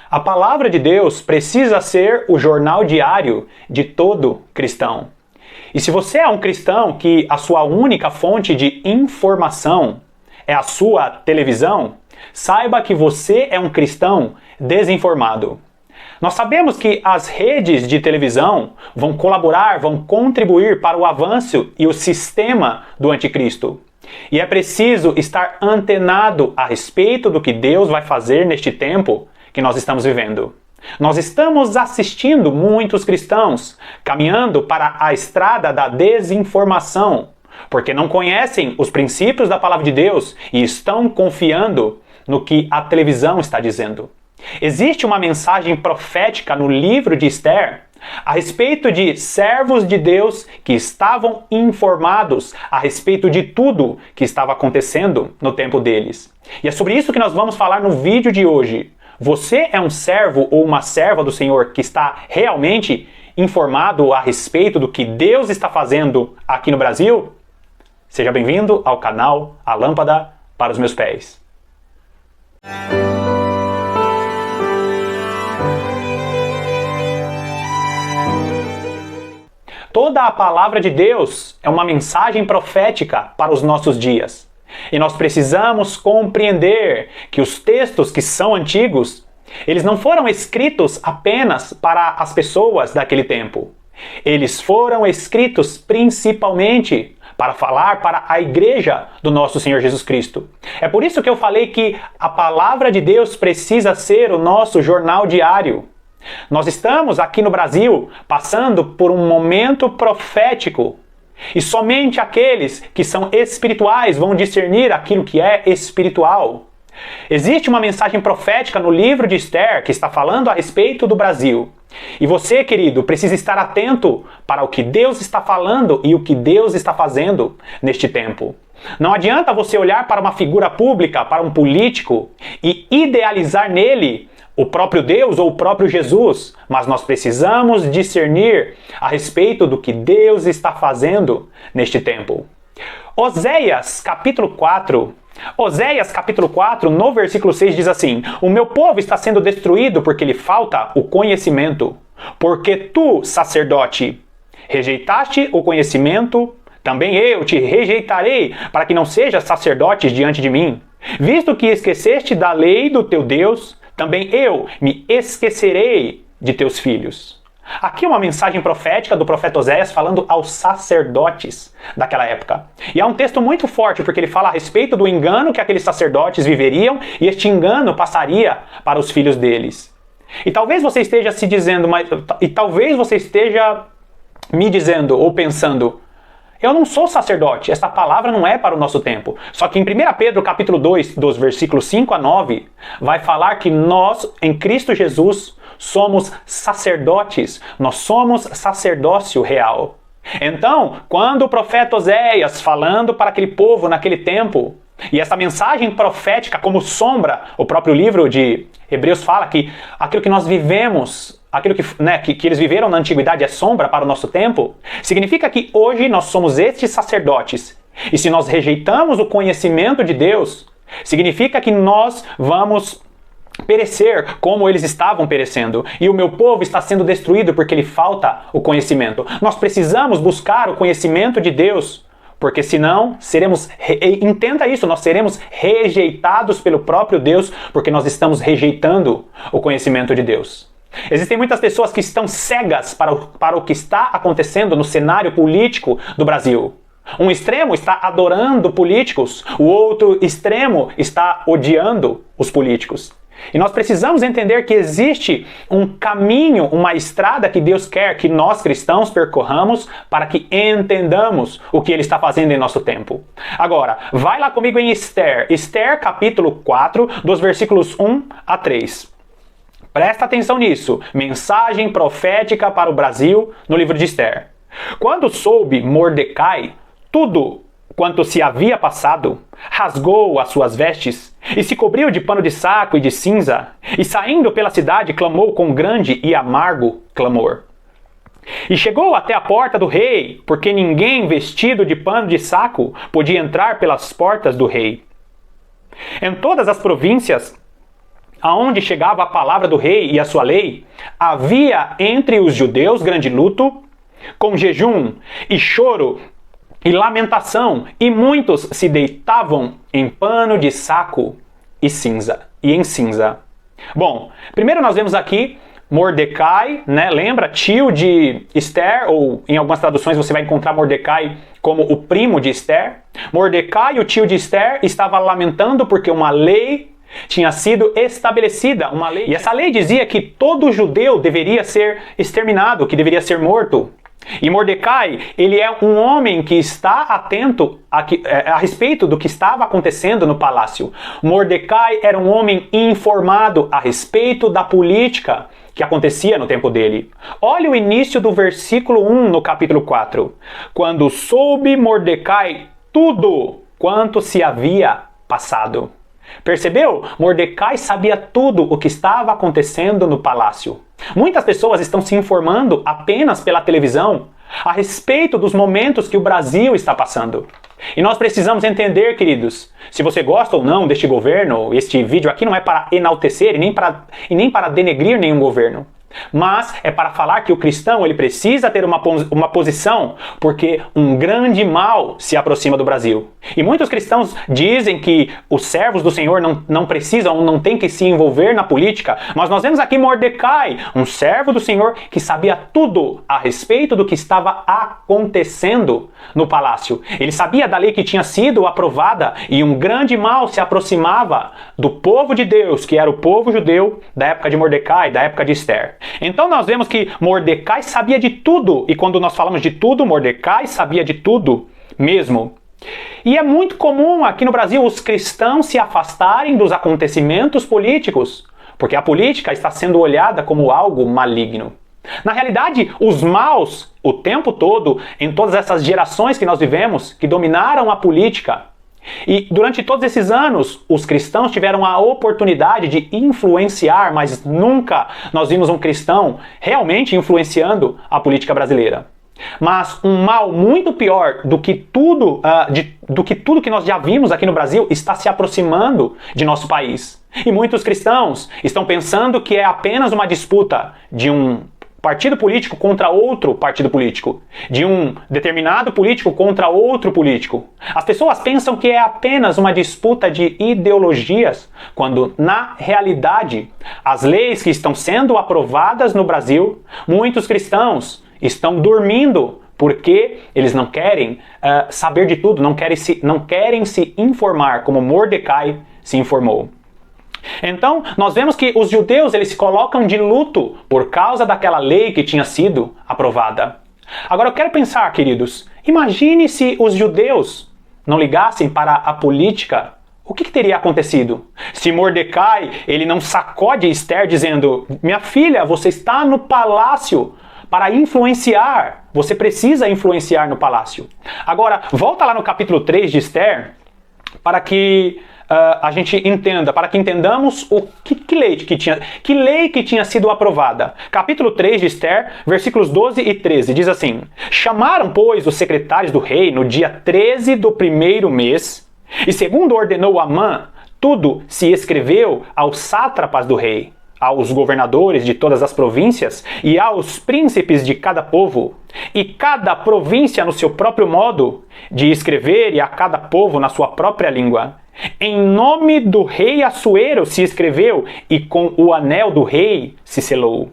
A palavra de Deus precisa ser o jornal diário de todo cristão. E se você é um cristão que a sua única fonte de informação é a sua televisão, saiba que você é um cristão desinformado. Nós sabemos que as redes de televisão vão colaborar, vão contribuir para o avanço e o sistema do anticristo. E é preciso estar antenado a respeito do que Deus vai fazer neste tempo que nós estamos vivendo. Nós estamos assistindo muitos cristãos caminhando para a estrada da desinformação, porque não conhecem os princípios da palavra de Deus e estão confiando no que a televisão está dizendo. Existe uma mensagem profética no livro de Esther a respeito de servos de Deus que estavam informados a respeito de tudo que estava acontecendo no tempo deles. E é sobre isso que nós vamos falar no vídeo de hoje. Você é um servo ou uma serva do Senhor que está realmente informado a respeito do que Deus está fazendo aqui no Brasil? Seja bem-vindo ao canal A Lâmpada para os Meus Pés. Toda a palavra de Deus é uma mensagem profética para os nossos dias. E nós precisamos compreender que os textos que são antigos, eles não foram escritos apenas para as pessoas daquele tempo. Eles foram escritos principalmente para falar para a igreja do nosso Senhor Jesus Cristo. É por isso que eu falei que a palavra de Deus precisa ser o nosso jornal diário. Nós estamos aqui no Brasil passando por um momento profético. E somente aqueles que são espirituais vão discernir aquilo que é espiritual. Existe uma mensagem profética no livro de Esther que está falando a respeito do Brasil. E você, querido, precisa estar atento para o que Deus está falando e o que Deus está fazendo neste tempo. Não adianta você olhar para uma figura pública, para um político, e idealizar nele o próprio Deus ou o próprio Jesus, mas nós precisamos discernir a respeito do que Deus está fazendo neste tempo. Oséias capítulo 4, no versículo 6 diz assim: O meu povo está sendo destruído porque lhe falta o conhecimento. Porque tu, sacerdote, rejeitaste o conhecimento, também eu te rejeitarei, para que não sejas sacerdote diante de mim. Visto que esqueceste da lei do teu Deus, também eu me esquecerei de teus filhos. Aqui é uma mensagem profética do profeta Oséias falando aos sacerdotes daquela época. E é um texto muito forte, porque ele fala a respeito do engano que aqueles sacerdotes viveriam, e este engano passaria para os filhos deles. E talvez você esteja se dizendo, talvez você esteja me dizendo ou pensando: eu não sou sacerdote, esta palavra não é para o nosso tempo. Só que em 1 Pedro capítulo 2, dos versículos 5 a 9, vai falar que nós, em Cristo Jesus, somos sacerdotes. Nós somos sacerdócio real. Então, quando o profeta Oséias, falando para aquele povo naquele tempo, e essa mensagem profética como sombra, o próprio livro de Hebreus fala que aquilo que nós vivemos, aquilo que eles viveram na antiguidade é sombra para o nosso tempo, significa que hoje nós somos estes sacerdotes. E se nós rejeitamos o conhecimento de Deus, significa que nós vamos perecer como eles estavam perecendo. E o meu povo está sendo destruído porque lhe falta o conhecimento. Nós precisamos buscar o conhecimento de Deus, porque senão entenda isso, nós seremos rejeitados pelo próprio Deus, porque nós estamos rejeitando o conhecimento de Deus. Existem muitas pessoas que estão cegas para o que está acontecendo no cenário político do Brasil. Um extremo está adorando políticos, o outro extremo está odiando os políticos. E nós precisamos entender que existe um caminho, uma estrada que Deus quer que nós cristãos percorramos para que entendamos o que Ele está fazendo em nosso tempo. Agora, vai lá comigo em Esther capítulo 4, dos versículos 1 a 3. Presta atenção nisso. Mensagem profética para o Brasil no livro de Esther. Quando soube Mordecai tudo quanto se havia passado, rasgou as suas vestes e se cobriu de pano de saco e de cinza, e saindo pela cidade clamou com grande e amargo clamor. E chegou até a porta do rei, porque ninguém vestido de pano de saco podia entrar pelas portas do rei. Em todas as províncias aonde chegava a palavra do rei e a sua lei, havia entre os judeus grande luto, com jejum e choro e lamentação, e muitos se deitavam em pano de saco e em cinza. Bom, primeiro nós vemos aqui Mordecai, né? Lembra? Tio de Esther, ou em algumas traduções você vai encontrar Mordecai como o primo de Esther. Mordecai, o tio de Esther, estava lamentando porque uma lei tinha sido estabelecida, e essa lei dizia que todo judeu deveria ser exterminado, que deveria ser morto. E Mordecai, ele é um homem que está atento a respeito do que estava acontecendo no palácio. Mordecai era um homem informado a respeito da política que acontecia no tempo dele. Olha o início do versículo 1 no capítulo 4. Quando soube Mordecai tudo quanto se havia passado. Percebeu? Mordecai sabia tudo o que estava acontecendo no palácio. Muitas pessoas estão se informando apenas pela televisão a respeito dos momentos que o Brasil está passando. E nós precisamos entender, queridos, se você gosta ou não deste governo, este vídeo aqui não é para enaltecer e nem para denegrir nenhum governo. Mas é para falar que o cristão ele precisa ter uma posição, porque um grande mal se aproxima do Brasil. E muitos cristãos dizem que os servos do Senhor não precisam ou não têm que se envolver na política, mas nós vemos aqui Mordecai, um servo do Senhor que sabia tudo a respeito do que estava acontecendo no palácio. Ele sabia da lei que tinha sido aprovada e um grande mal se aproximava do povo de Deus, que era o povo judeu da época de Mordecai, da época de Esther. Então nós vemos que Mordecai sabia de tudo, e quando nós falamos de tudo, Mordecai sabia de tudo mesmo. E é muito comum aqui no Brasil os cristãos se afastarem dos acontecimentos políticos, porque a política está sendo olhada como algo maligno. Na realidade, os maus, o tempo todo, em todas essas gerações que nós vivemos, que dominaram a política, e durante todos esses anos, os cristãos tiveram a oportunidade de influenciar, mas nunca nós vimos um cristão realmente influenciando a política brasileira. Mas um mal muito pior do que tudo que nós já vimos aqui no Brasil está se aproximando de nosso país. E muitos cristãos estão pensando que é apenas uma disputa de um partido político contra outro partido político, de um determinado político contra outro político. As pessoas pensam que é apenas uma disputa de ideologias, quando na realidade as leis que estão sendo aprovadas no Brasil, muitos cristãos estão dormindo porque eles não querem saber de tudo, não querem se informar como Mordecai se informou. Então, nós vemos que os judeus eles se colocam de luto por causa daquela lei que tinha sido aprovada. Agora eu quero pensar, queridos, imagine se os judeus não ligassem para a política, o que teria acontecido? Se Mordecai ele não sacode Esther dizendo: minha filha, você está no palácio para influenciar, você precisa influenciar no palácio. Agora, volta lá no capítulo 3 de Esther, para que a gente entenda, para que entendamos que lei que tinha sido aprovada. Capítulo 3 de Esther, versículos 12 e 13, diz assim: chamaram, pois, os secretários do rei no dia 13 do primeiro mês, e segundo ordenou Amã, tudo se escreveu aos sátrapas do rei, aos governadores de todas as províncias e aos príncipes de cada povo, e cada província no seu próprio modo de escrever, e a cada povo na sua própria língua. Em nome do rei Assuero se escreveu, e com o anel do rei se selou.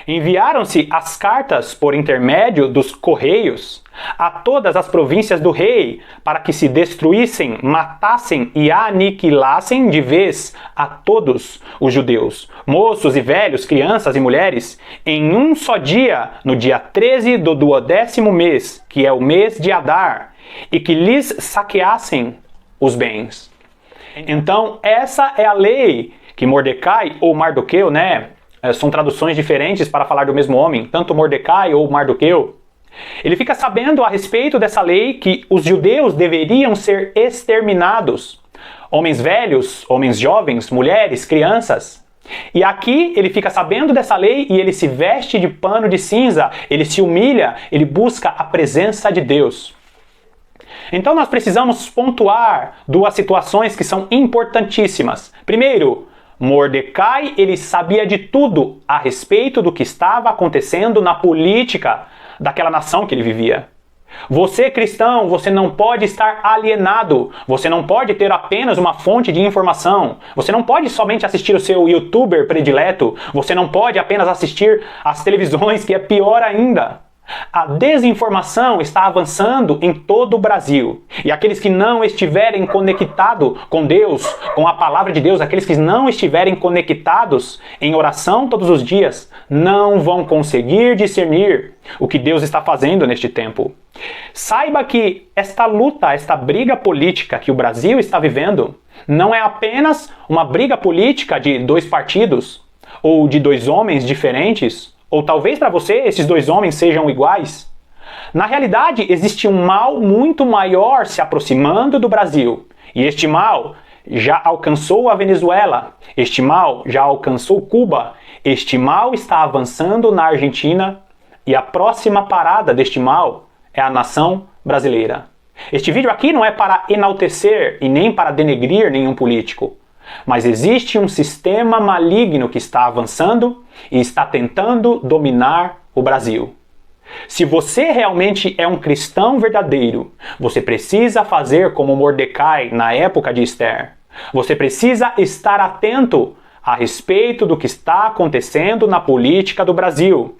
Enviaram-se as cartas por intermédio dos correios a todas as províncias do rei, para que se destruíssem, matassem e aniquilassem de vez a todos os judeus, moços e velhos, crianças e mulheres, em um só dia, no dia 13 do 12º mês, que é o mês de Adar, e que lhes saqueassem os bens. Então, essa é a lei que Mordecai ou Mardoqueu, né? São traduções diferentes para falar do mesmo homem, tanto Mordecai ou Mardoqueu. Ele fica sabendo a respeito dessa lei que os judeus deveriam ser exterminados. Homens velhos, homens jovens, mulheres, crianças. E aqui ele fica sabendo dessa lei e ele se veste de pano de cinza, ele se humilha, ele busca a presença de Deus. Então nós precisamos pontuar duas situações que são importantíssimas. Primeiro, Mordecai, ele sabia de tudo a respeito do que estava acontecendo na política daquela nação que ele vivia. Você, cristão, você não pode estar alienado. Você não pode ter apenas uma fonte de informação. Você não pode somente assistir o seu youtuber predileto. Você não pode apenas assistir às televisões, que é pior ainda. A desinformação está avançando em todo o Brasil. E aqueles que não estiverem conectados com Deus, com a palavra de Deus, aqueles que não estiverem conectados em oração todos os dias, não vão conseguir discernir o que Deus está fazendo neste tempo. Saiba que esta luta, esta briga política que o Brasil está vivendo, não é apenas uma briga política de dois partidos ou de dois homens diferentes, ou talvez para você esses dois homens sejam iguais. Na realidade, existe um mal muito maior se aproximando do Brasil. E este mal já alcançou a Venezuela. Este mal já alcançou Cuba. Este mal está avançando na Argentina. E a próxima parada deste mal é a nação brasileira. Este vídeo aqui não é para enaltecer e nem para denegrir nenhum político. Mas existe um sistema maligno que está avançando e está tentando dominar o Brasil. Se você realmente é um cristão verdadeiro, você precisa fazer como Mordecai na época de Esther. Você precisa estar atento a respeito do que está acontecendo na política do Brasil.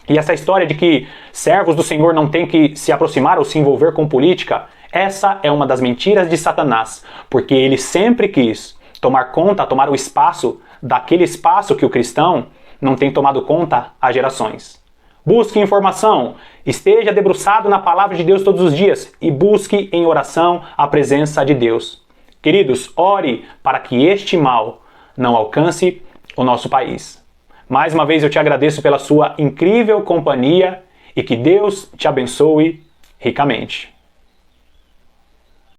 E essa história de que servos do Senhor não têm que se aproximar ou se envolver com política, essa é uma das mentiras de Satanás, porque ele sempre quis tomar o espaço daquele espaço que o cristão não tem tomado conta há gerações. Busque informação, esteja debruçado na palavra de Deus todos os dias e busque em oração a presença de Deus. Queridos, ore para que este mal não alcance o nosso país. Mais uma vez eu te agradeço pela sua incrível companhia e que Deus te abençoe ricamente.